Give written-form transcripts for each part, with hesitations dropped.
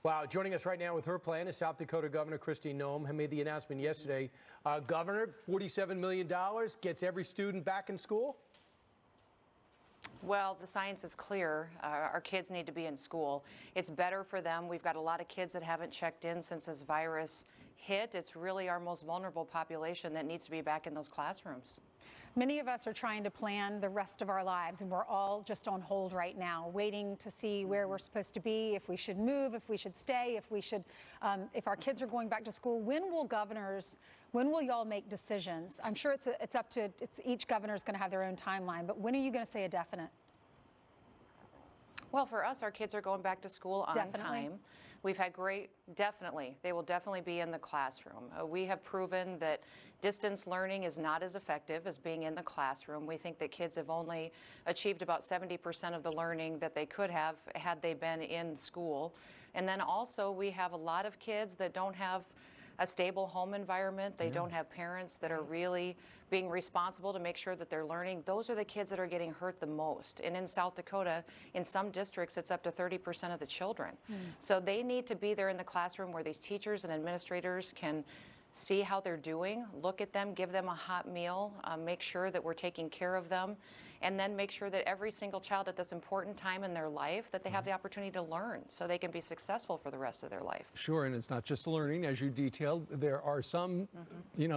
Wow, joining us right now with her plan is South Dakota Governor Kristi Noem, who made the announcement yesterday. Governor, $47 million gets every student back in school? Well, the science is clear. Our kids need to be in school. It's better for them. We've got a lot of kids that haven't checked in since this virus hit. It's really our most vulnerable population that needs to be back in those classrooms. Many of us are trying to plan the rest of our lives, and we're all just on hold right now, waiting to see where we're supposed to be, if we should move, if we should stay, if our kids are going back to school. When will y'all make decisions? I'm sure it's up to each governor is going to have their own timeline, but when are you going to say a definite? Well, for us, our kids are going back to school on time. We've had definitely, they will definitely be in the classroom. We have proven that distance learning is not as effective as being in the classroom. We think that kids have only achieved about 70% of the learning that they could have had they been in school. And then also we have a lot of kids that don't have a stable home environment. They don't have parents that are really being responsible to make sure that they're learning. Those are the kids that are getting hurt the most. And in South Dakota, in some districts, it's up to 30% of the children. So they need to be there in the classroom where these teachers and administrators can see how they're doing, look at them, give them a hot meal, make sure that we're taking care of them, and then make sure that every single child at this important time in their life that they have the opportunity to learn so they can be successful for the rest of their life. Sure, and it's not just learning, as you detailed. There are some,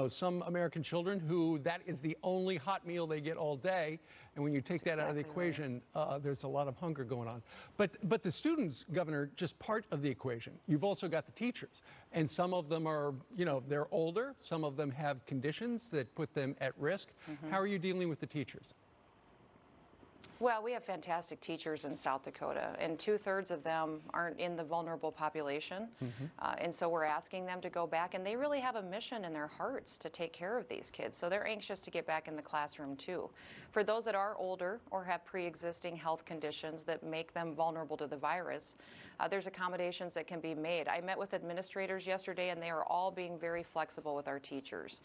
some American children who that is the only hot meal they get all day. And when you take that out of the equation, there's a lot of hunger going on. But the students, Governor, just part of the equation. You've also got the teachers. And some of them are, they're older. Some of them have conditions that put them at risk. How are you dealing with the teachers? Well, we have fantastic teachers in South Dakota, and 2/3 of them aren't in the vulnerable population. And so we're asking them to go back, and they really have a mission in their hearts to take care of these kids. So they're anxious to get back in the classroom too. For those that are older or have pre-existing health conditions that make them vulnerable to the virus, there's accommodations that can be made. I met with administrators yesterday, and they are all being very flexible with our teachers,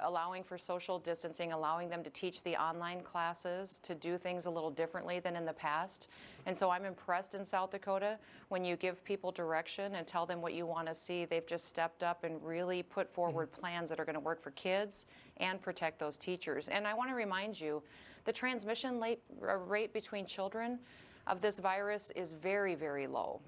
allowing for social distancing, allowing them to teach the online classes, to do things a little differently than in the past. And so I'm impressed in South Dakota when you give people direction and tell them what you want to see. They've just stepped up and really put forward plans that are going to work for kids and protect those teachers. And I want to remind you, the transmission rate between children of this virus is very, very low.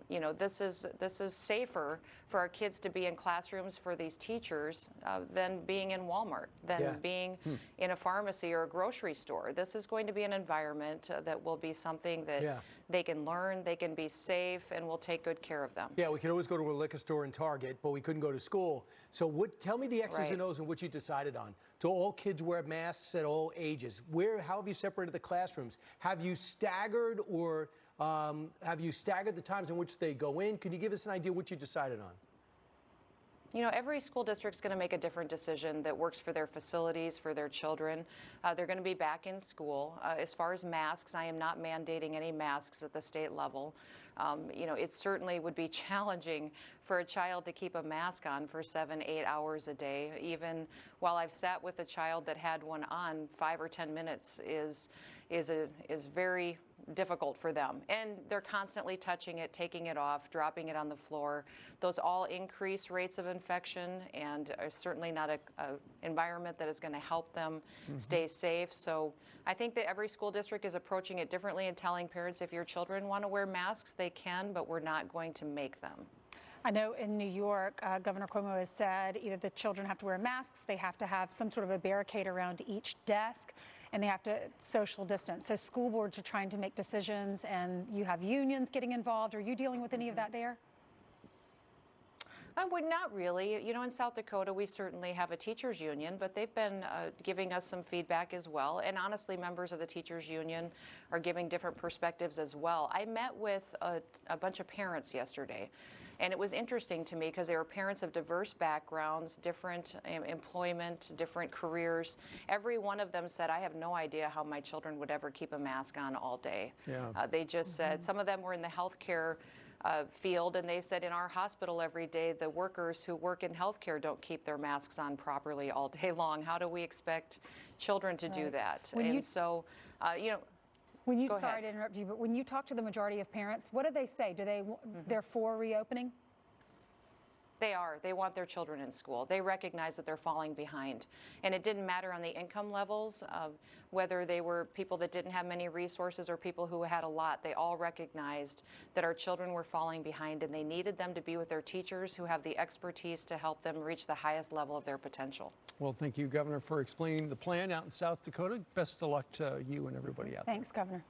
This is safer for our kids to be in classrooms for these teachers than being in Walmart, than being in a pharmacy or a grocery store. This is going to be an environment that will be something that they can learn, they can be safe, and we'll take good care of them. Yeah, we could always go to a liquor store and Target, but we couldn't go to school. So tell me the X's and O's and what you decided on. Do all kids wear masks at all ages? How have you separated the classrooms? Have you staggered or the times in which they go in? Can you give us an idea what you decided on? Every school district's going to make a different decision that works for their facilities, for their children. They're going to be back in school. As far as masks, I am not mandating any masks at the state level. It certainly would be challenging for a child to keep a mask on for 7-8 hours a day. Even while I've sat with a child that had one on, 5 or 10 minutes is very difficult for them. And they're constantly touching it, taking it off, dropping it on the floor. Those all increase rates of infection and are certainly not an environment that is going to help them stay safe. So I think that every school district is approaching it differently and telling parents if your children want to wear masks, they can, but we're not going to make them. I know in New York, Governor Cuomo has said either the children have to wear masks, they have to have some sort of a barricade around each desk, and they have to social distance. So school boards are trying to make decisions, and you have unions getting involved. Are you dealing with any of that there? Not really. In South Dakota, we certainly have a teachers union, but they've been giving us some feedback as well. And honestly, members of the teachers union are giving different perspectives as well. I met with a bunch of parents yesterday, and it was interesting to me because they were parents of diverse backgrounds, different employment, different careers. Every one of them said, I have no idea how my children would ever keep a mask on all day. They just said, some of them were in the healthcare field, and they said in our hospital every day the workers who work in healthcare don't keep their masks on properly all day long. How do we expect children to do that? So When you, Go sorry ahead. to interrupt you, but when you talk to the majority of parents, what do they say? Do they, they're for reopening? They are. They want their children in school. They recognize that they're falling behind. And it didn't matter on the income levels, whether they were people that didn't have many resources or people who had a lot. They all recognized that our children were falling behind, and they needed them to be with their teachers who have the expertise to help them reach the highest level of their potential. Well, thank you, Governor, for explaining the plan out in South Dakota. Best of luck to you and everybody out there. Thanks, Governor.